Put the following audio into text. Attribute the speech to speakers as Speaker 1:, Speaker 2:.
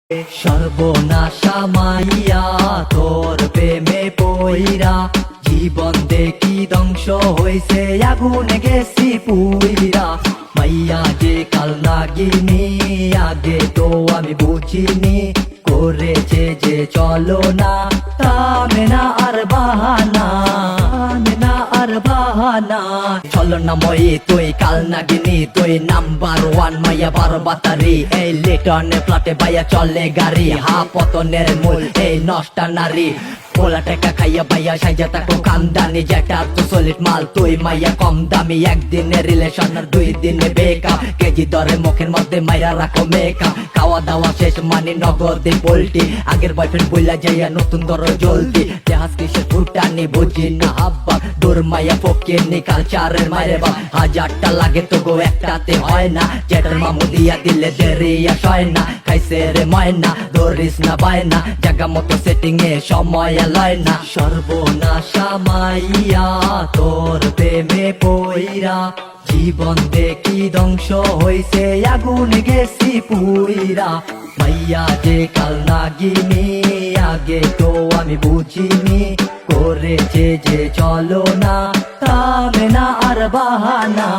Speaker 1: সর্বনাশা মাইয়া তোর প্রেমে পইরা জীবন দেখি ধ্বংস হইছে আগুনে গেছি পুইরা মাইয়া যে কাল নাগিনি আগে তো আমি বুঝিনি করেছে যে চলো না থামে না আর বাহানা চলো না মই তুই কাল নাগিনি তুই নাম্বার ওয়ান মাইয়া বারো বাতারি এই লিটনে প্লাটে বাইয়া চলে গাড়ি হা পতনের মূল এই নষ্টা নারী পোলা টাকা খাইয়া বাইয়া সাইজা থাকো খানদানি যেটা তো সলিড মাল তুই মাইয়া কম দামি একদিনের রিলেশন আর 2 দিনে বেকআপ কেজি দরে মুখের মধ্যে মাইরা রাখো মেকআপ খাওয়া দাওয়া শেষ মানে নগদে পোল্টি আগের বয়ফ্রেন্ড বইলা যাইয়া নতুন ধরো জলদি জাহাজ কিসের ফুটানি বুঝি না হাব্বা দূর মাইয়া ফকির নি কালচারের মারে বা হাজারটা লাগে তো গো একটাতে হয় না যেটার মামু দিয়া দিলে দেরিয়া সয় না খাইছে রে ময়না ধরিস না বায়না জায়গা মতো সেটিং এ সময় লয় না সর্বনাশা মাইয়া তোর প্রেমে পইরা জীবন দেখি ধ্বংস হইছে আগুন গেছি পুইরা মাইয়া যে কাল নাগিনি আগে তো আমি বুঝিনি করেছে যে চলো না থামে না আর বাহানা।